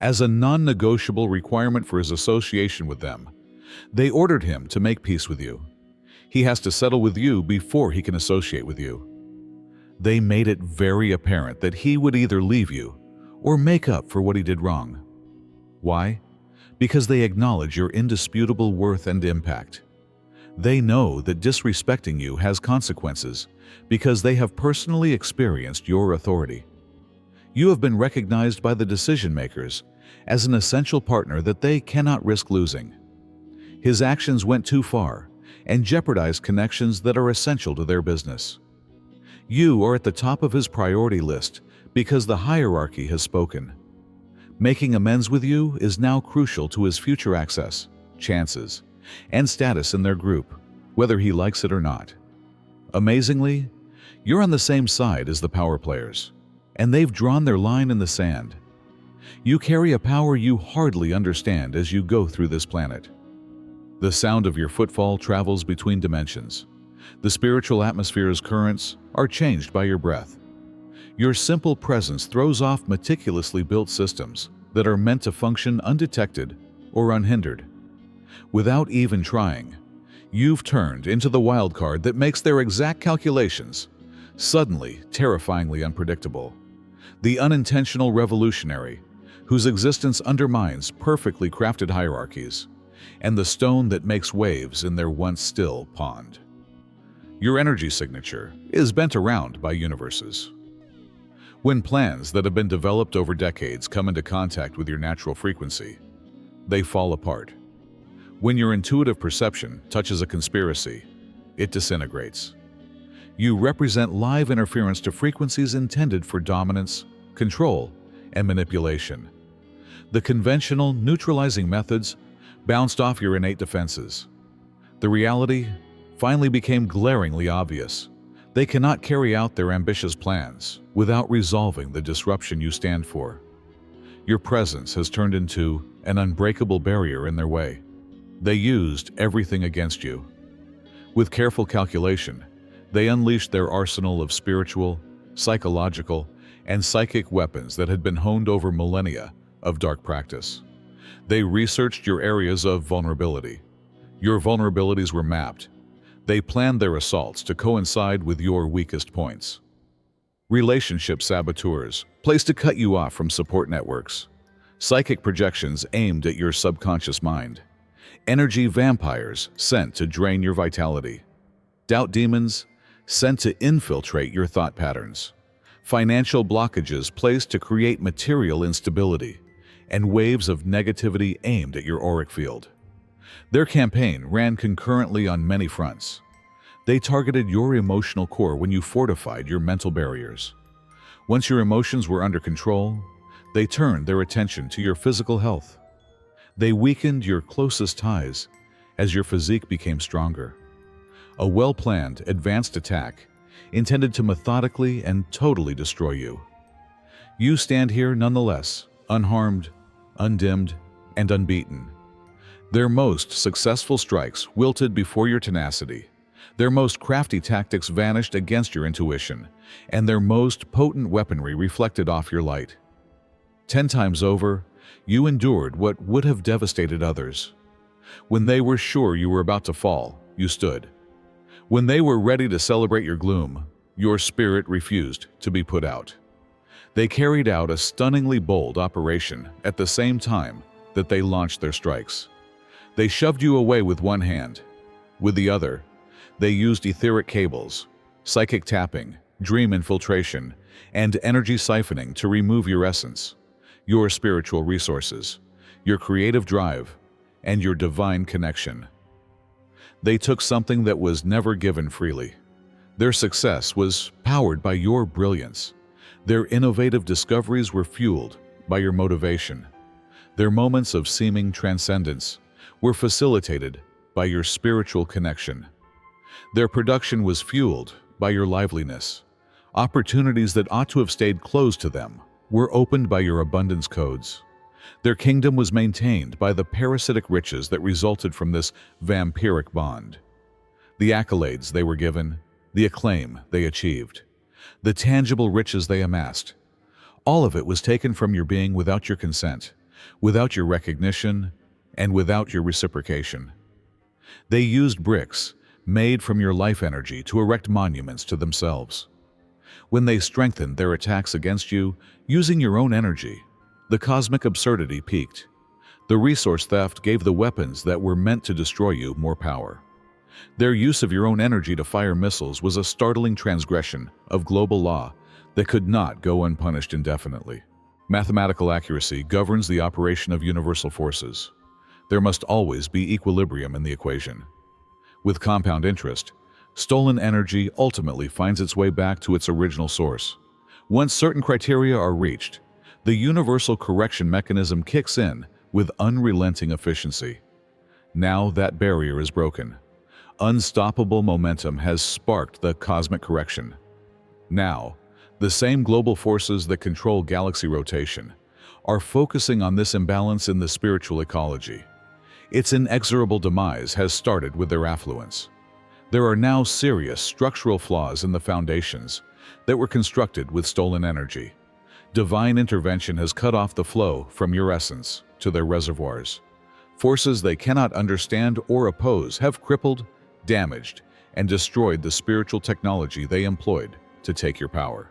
As a non-negotiable requirement for his association with them, they ordered him to make peace with you. He has to settle with you before he can associate with you. They made it very apparent that he would either leave you or make up for what he did wrong. Why? Because they acknowledge your indisputable worth and impact. They know that disrespecting you has consequences because they have personally experienced your authority. You have been recognized by the decision makers as an essential partner that they cannot risk losing. His actions went too far and jeopardized connections that are essential to their business. You are at the top of his priority list because the hierarchy has spoken. Making amends with you is now crucial to his future access, chances, and status in their group, whether he likes it or not. Amazingly, you're on the same side as the power players, and they've drawn their line in the sand. You carry a power you hardly understand as you go through this planet. The sound of your footfall travels between dimensions. The spiritual atmosphere's currents are changed by your breath. Your simple presence throws off meticulously built systems that are meant to function undetected or unhindered. Without even trying, you've turned into the wild card that makes their exact calculations suddenly terrifyingly unpredictable. The unintentional revolutionary whose existence undermines perfectly crafted hierarchies, and the stone that makes waves in their once still pond. Your energy signature is bent around by universes. When plans that have been developed over decades come into contact with your natural frequency, they fall apart. When your intuitive perception touches a conspiracy, it disintegrates. You represent live interference to frequencies intended for dominance, control, and manipulation. The conventional neutralizing methods bounced off your innate defenses. The reality finally became glaringly obvious. They cannot carry out their ambitious plans without resolving the disruption you stand for. Your presence has turned into an unbreakable barrier in their way. They used everything against you. With careful calculation, they unleashed their arsenal of spiritual, psychological, and psychic weapons that had been honed over millennia of dark practice. They researched your areas of vulnerability. Your vulnerabilities were mapped. They planned their assaults to coincide with your weakest points. Relationship saboteurs placed to cut you off from support networks. Psychic projections aimed at your subconscious mind. Energy vampires sent to drain your vitality. Doubt demons sent to infiltrate your thought patterns. Financial blockages placed to create material instability, and waves of negativity aimed at your auric field. Their campaign ran concurrently on many fronts. They targeted your emotional core when you fortified your mental barriers. Once your emotions were under control, they turned their attention to your physical health. They weakened your closest ties as your physique became stronger. A well-planned, advanced attack intended to methodically and totally destroy you. You stand here nonetheless, unharmed, undimmed, and unbeaten. Their most successful strikes wilted before your tenacity. Their most crafty tactics vanished against your intuition, and their most potent weaponry reflected off your light. 10 times over, you endured what would have devastated others. When they were sure you were about to fall, you stood. When they were ready to celebrate your gloom, your spirit refused to be put out. They carried out a stunningly bold operation at the same time that they launched their strikes. They shoved you away with one hand. With the other, they used etheric cables, psychic tapping, dream infiltration, and energy siphoning to remove your essence, your spiritual resources, your creative drive, and your divine connection. They took something that was never given freely. Their success was powered by your brilliance. Their innovative discoveries were fueled by your motivation. Their moments of seeming transcendence were facilitated by your spiritual connection. Their production was fueled by your liveliness. Opportunities that ought to have stayed closed to them were opened by your abundance codes. Their kingdom was maintained by the parasitic riches that resulted from this vampiric bond. The accolades they were given, the acclaim they achieved, the tangible riches they amassed, all of it was taken from your being without your consent, without your recognition and without your reciprocation. They used bricks made from your life energy to erect monuments to themselves. When they strengthened their attacks against you using your own energy, the cosmic absurdity peaked. The resource theft gave the weapons that were meant to destroy you more power. Their use of your own energy to fire missiles was a startling transgression of global law that could not go unpunished indefinitely. Mathematical accuracy governs the operation of universal forces. There must always be equilibrium in the equation. With compound interest, stolen energy ultimately finds its way back to its original source. Once certain criteria are reached, the universal correction mechanism kicks in with unrelenting efficiency. Now that barrier is broken. Unstoppable momentum has sparked the cosmic correction. Now, the same global forces that control galaxy rotation are focusing on this imbalance in the spiritual ecology. Its inexorable demise has started with their affluence. There are now serious structural flaws in the foundations that were constructed with stolen energy. Divine intervention has cut off the flow from your essence to their reservoirs. Forces they cannot understand or oppose have crippled, damaged, and destroyed the spiritual technology they employed to take your power.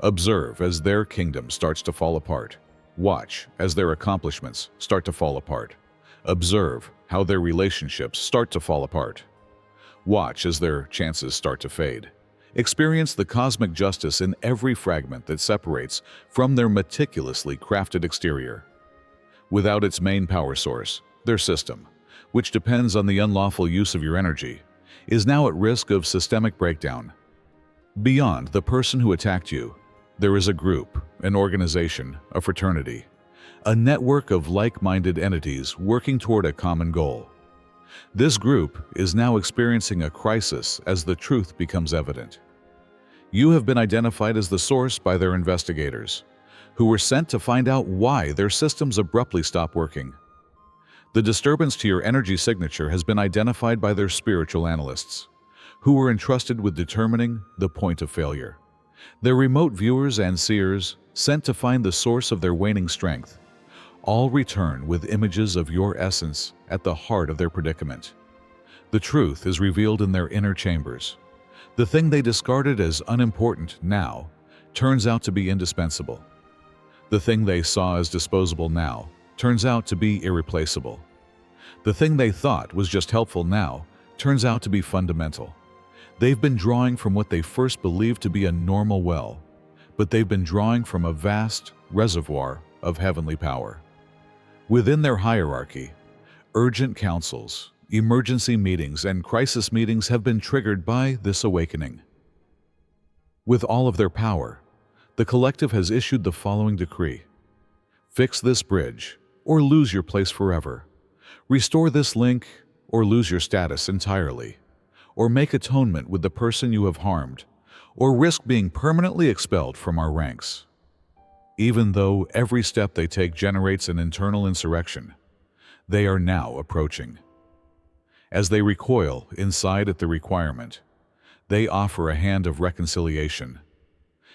Observe as their kingdom starts to fall apart. Watch as their accomplishments start to fall apart. Observe how their relationships start to fall apart. Watch as their chances start to fade. Experience the cosmic justice in every fragment that separates from their meticulously crafted exterior. Without its main power source, their system, which depends on the unlawful use of your energy, is now at risk of systemic breakdown. Beyond the person who attacked you, there is a group, an organization, a fraternity, a network of like-minded entities working toward a common goal. This group is now experiencing a crisis as the truth becomes evident. You have been identified as the source by their investigators, who were sent to find out why their systems abruptly stop working. The disturbance to your energy signature has been identified by their spiritual analysts, who were entrusted with determining the point of failure. Their remote viewers and seers, sent to find the source of their waning strength, all return with images of your essence at the heart of their predicament. The truth is revealed in their inner chambers. The thing they discarded as unimportant now turns out to be indispensable. The thing they saw as disposable now turns out to be irreplaceable. The thing they thought was just helpful now turns out to be fundamental. They've been drawing from what they first believed to be a normal well, but they've been drawing from a vast reservoir of heavenly power. Within their hierarchy, urgent councils, emergency meetings, and crisis meetings have been triggered by this awakening. With all of their power, the collective has issued the following decree: fix this bridge, or lose your place forever. Restore this link, or lose your status entirely. Or make atonement with the person you have harmed, or risk being permanently expelled from our ranks. Even though every step they take generates an internal insurrection, they are now approaching. As they recoil inside at the requirement, they offer a hand of reconciliation.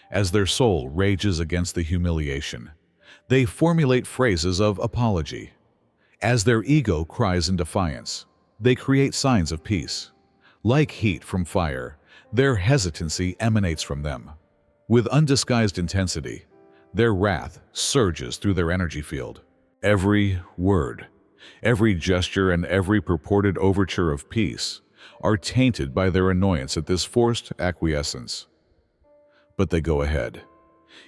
As their soul rages against the humiliation, they formulate phrases of apology. As their ego cries in defiance, they create signs of peace. Like heat from fire, their hesitancy emanates from them. With undisguised intensity, their wrath surges through their energy field. Every word, every gesture, and every purported overture of peace are tainted by their annoyance at this forced acquiescence. But they go ahead,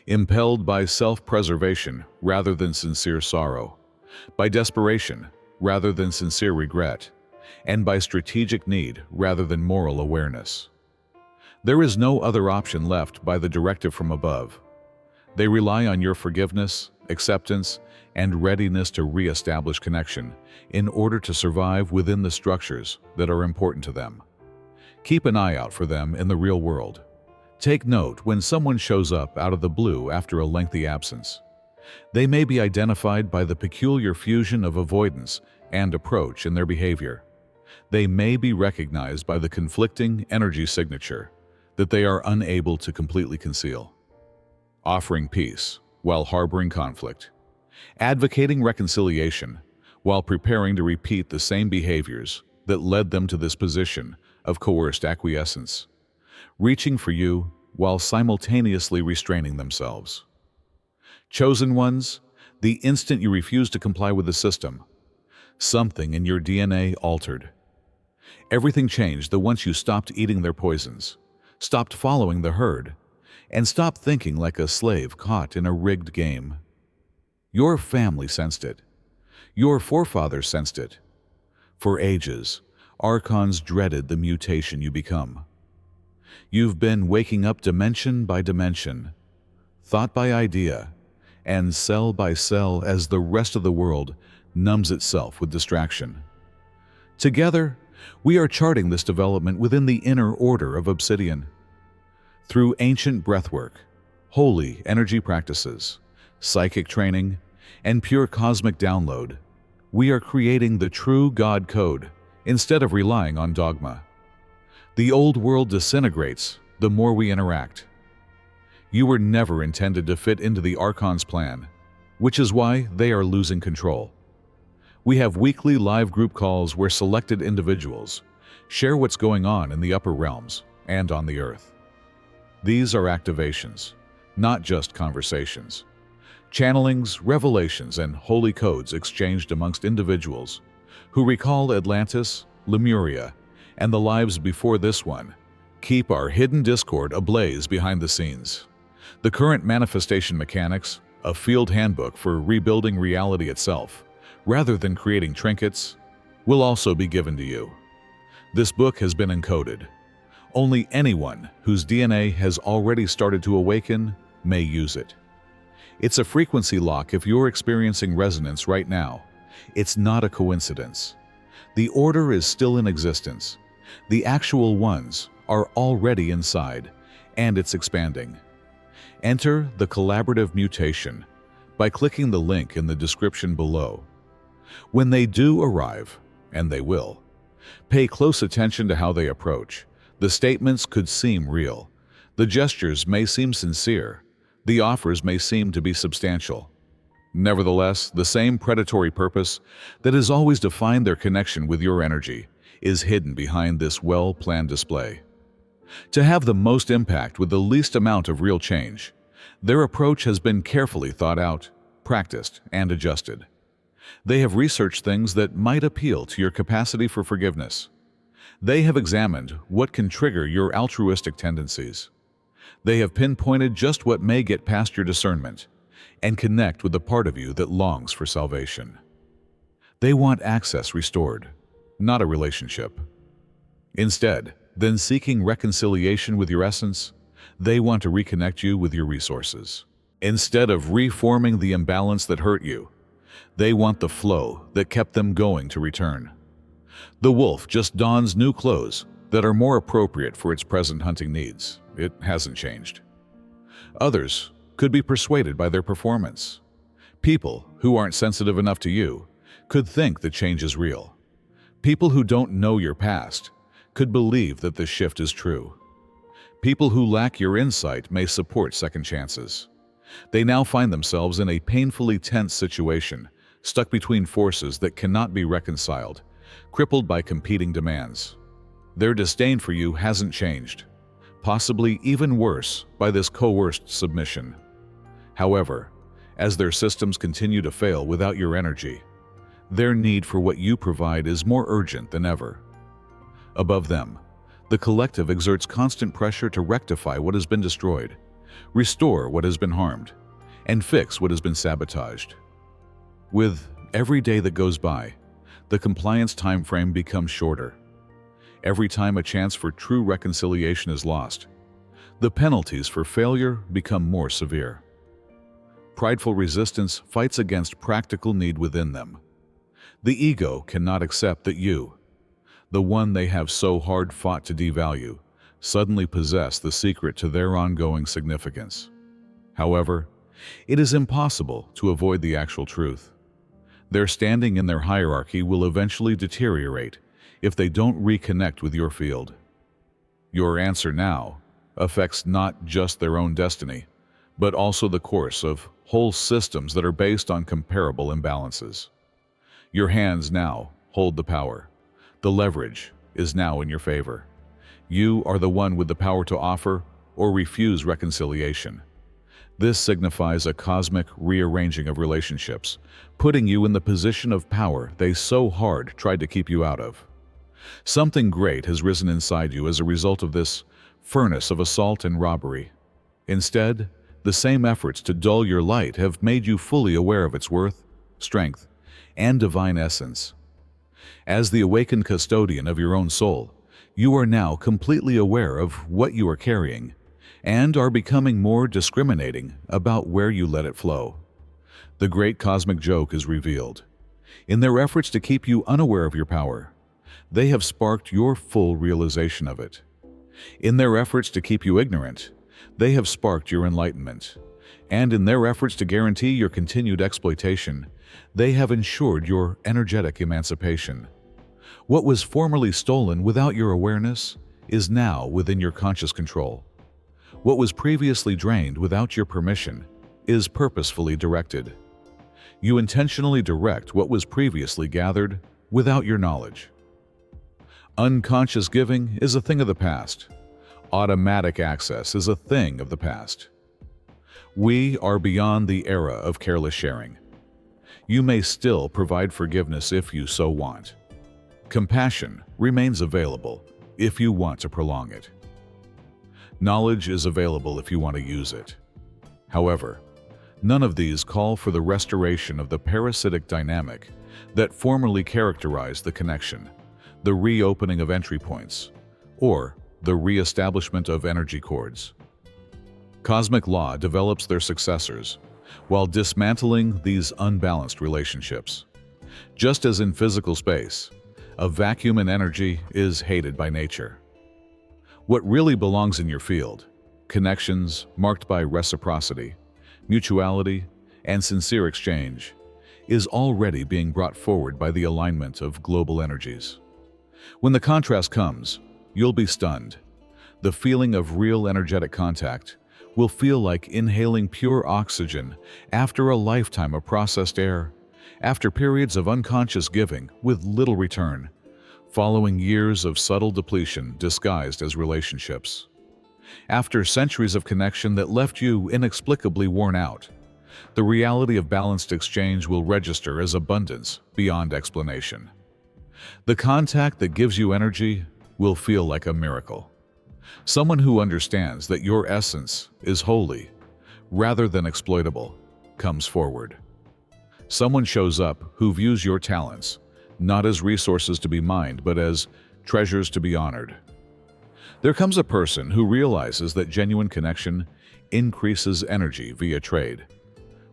impelled by self-preservation rather than sincere sorrow, by desperation rather than sincere regret, and by strategic need rather than moral awareness. There is no other option left by the directive from above. They rely on your forgiveness, acceptance, and readiness to re-establish connection in order to survive within the structures that are important to them. Keep an eye out for them in the real world. Take note when someone shows up out of the blue after a lengthy absence. They may be identified by the peculiar fusion of avoidance and approach in their behavior. They may be recognized by the conflicting energy signature that they are unable to completely conceal. Offering peace while harboring conflict. advocating reconciliation while preparing to repeat the same behaviors that led them to this position of coerced acquiescence, reaching for you while simultaneously restraining themselves. Chosen ones, the instant you refuse to comply with the system, something in your DNA altered. Everything changed the once you stopped eating their poisons, stopped following the herd, and stopped thinking like a slave caught in a rigged game. Your family sensed it. Your forefathers sensed it. For ages, Archons dreaded the mutation you become. You've been waking up dimension by dimension, thought by idea, and cell by cell as the rest of the world numbs itself with distraction. Together, we are charting this development within the inner order of Obsidian. Through ancient breathwork, holy energy practices, psychic training, and pure cosmic download, we are creating the true God code instead of relying on dogma. The old world disintegrates the more we interact. You were never intended to fit into the Archon's plan, which is why they are losing control. We have weekly live group calls where selected individuals share what's going on in the upper realms and on the earth. These are activations, not just conversations. Channelings, revelations, and holy codes exchanged amongst individuals who recall Atlantis, Lemuria, and the lives before this one, keep our hidden discord ablaze behind the scenes. The current manifestation mechanics, a field handbook for rebuilding reality itself, rather than creating trinkets, will also be given to you. This book has been encoded. Only anyone whose DNA has already started to awaken may use it. It's a frequency lock if you're experiencing resonance right now. It's not a coincidence. The order is still in existence. The actual ones are already inside, and it's expanding. Enter the collaborative mutation by clicking the link in the description below. When they do arrive, and they will, pay close attention to how they approach. The statements could seem real. The gestures may seem sincere. The offers may seem to be substantial. Nevertheless, the same predatory purpose that has always defined their connection with your energy is hidden behind this well-planned display. To have the most impact with the least amount of real change, their approach has been carefully thought out, practiced, and adjusted. They have researched things that might appeal to your capacity for forgiveness. They have examined what can trigger your altruistic tendencies. They have pinpointed just what may get past your discernment and connect with the part of you that longs for salvation. They want access restored, not a relationship. Instead, than seeking reconciliation with your essence, they want to reconnect you with your resources. Instead of reforming the imbalance that hurt you, they want the flow that kept them going to return. The wolf just dons new clothes that are more appropriate for its present hunting needs. It hasn't changed. Others could be persuaded by their performance. People who aren't sensitive enough to you could think the change is real. People who don't know your past could believe that the shift is true. People who lack your insight may support second chances. They now find themselves in a painfully tense situation, stuck between forces that cannot be reconciled, crippled by competing demands. Their disdain for you hasn't changed, possibly even worse by this coerced submission. However, as their systems continue to fail without your energy, their need for what you provide is more urgent than ever. Above them, the collective exerts constant pressure to rectify what has been destroyed, restore what has been harmed, and fix what has been sabotaged. With every day that goes by, the compliance time frame becomes shorter. Every time a chance for true reconciliation is lost, the penalties for failure become more severe. Prideful resistance fights against practical need within them. The ego cannot accept that you, the one they have so hard fought to devalue, suddenly possess the secret to their ongoing significance. However, it is impossible to avoid the actual truth. Their standing in their hierarchy will eventually deteriorate if they don't reconnect with your field. Your answer now affects not just their own destiny, but also the course of whole systems that are based on comparable imbalances. Your hands now hold the power. The leverage is now in your favor. You are the one with the power to offer or refuse reconciliation. This signifies a cosmic rearranging of relationships, putting you in the position of power they so hard tried to keep you out of. Something great has risen inside you as a result of this furnace of assault and robbery. Instead, the same efforts to dull your light have made you fully aware of its worth, strength, and divine essence. As the awakened custodian of your own soul, you are now completely aware of what you are carrying and are becoming more discriminating about where you let it flow. The great cosmic joke is revealed. In their efforts to keep you unaware of your power, they have sparked your full realization of it. In their efforts to keep you ignorant, they have sparked your enlightenment. And in their efforts to guarantee your continued exploitation, they have ensured your energetic emancipation. What was formerly stolen without your awareness is now within your conscious control. What was previously drained without your permission is purposefully directed. You intentionally direct what was previously gathered without your knowledge. Unconscious giving is a thing of the past. Automatic access is a thing of the past. We are beyond the era of careless sharing. You may still provide forgiveness if you so want. Compassion remains available if you want to prolong it. Knowledge is available if you want to use it. However, none of these call for the restoration of the parasitic dynamic that formerly characterized the connection, the reopening of entry points, or the re-establishment of energy cords. Cosmic law develops their successors while dismantling these unbalanced relationships. Just as in physical space, a vacuum in energy is hated by nature. What really belongs in your field, connections marked by reciprocity, mutuality, and sincere exchange, is already being brought forward by the alignment of global energies. When the contrast comes, you'll be stunned. The feeling of real energetic contact will feel like inhaling pure oxygen after a lifetime of processed air, after periods of unconscious giving with little return, following years of subtle depletion disguised as relationships. After centuries of connection that left you inexplicably worn out, the reality of balanced exchange will register as abundance beyond explanation. The contact that gives you energy will feel like a miracle. Someone who understands that your essence is holy, rather than exploitable, comes forward. Someone shows up who views your talents not as resources to be mined, but as treasures to be honored. There comes a person who realizes that genuine connection increases energy via trade,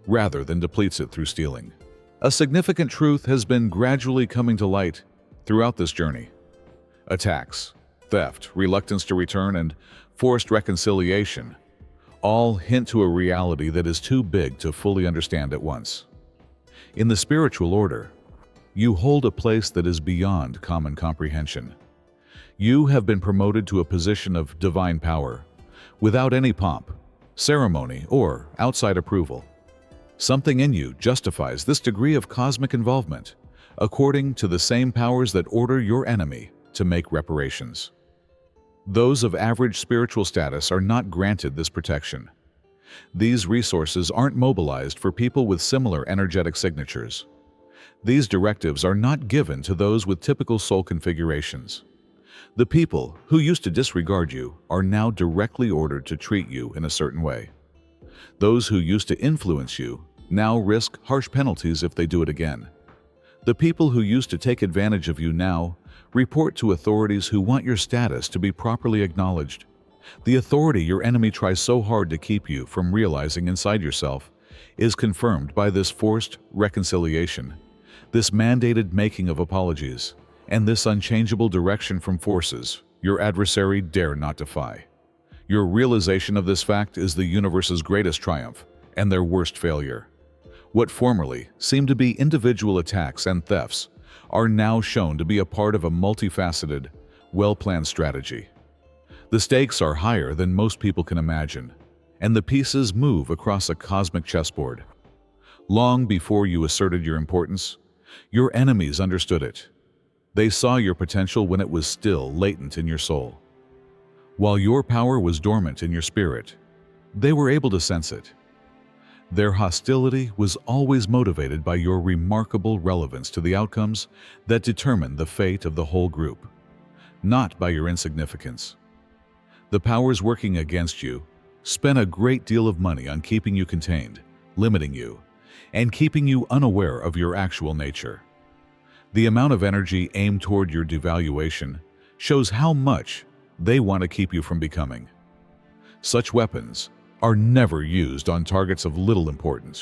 rather than depletes it through stealing. A significant truth has been gradually coming to light throughout this journey. Attacks, theft, reluctance to return, and forced reconciliation all hint to a reality that is too big to fully understand at once. In the spiritual order, you hold a place that is beyond common comprehension. You have been promoted to a position of divine power, without any pomp, ceremony, or outside approval. Something in you justifies this degree of cosmic involvement, according to the same powers that order your enemy to make reparations. Those of average spiritual status are not granted this protection. These resources aren't mobilized for people with similar energetic signatures. These directives are not given to those with typical soul configurations. The people who used to disregard you are now directly ordered to treat you in a certain way. Those who used to influence you now risk harsh penalties if they do it again. The people who used to take advantage of you now report to authorities who want your status to be properly acknowledged. The authority your enemy tries so hard to keep you from realizing inside yourself is confirmed by this forced reconciliation, this mandated making of apologies, and this unchangeable direction from forces your adversary dare not defy. Your realization of this fact is the universe's greatest triumph and their worst failure. What formerly seemed to be individual attacks and thefts are now shown to be a part of a multifaceted, well-planned strategy. The stakes are higher than most people can imagine, and the pieces move across a cosmic chessboard. Long before you asserted your importance, your enemies understood it. They saw your potential when it was still latent in your soul. While your power was dormant in your spirit, they were able to sense it. Their hostility was always motivated by your remarkable relevance to the outcomes that determine the fate of the whole group, not by your insignificance. The powers working against you spent a great deal of money on keeping you contained, limiting you, and keeping you unaware of your actual nature. The amount of energy aimed toward your devaluation shows how much they want to keep you from becoming. Such weapons are never used on targets of little importance.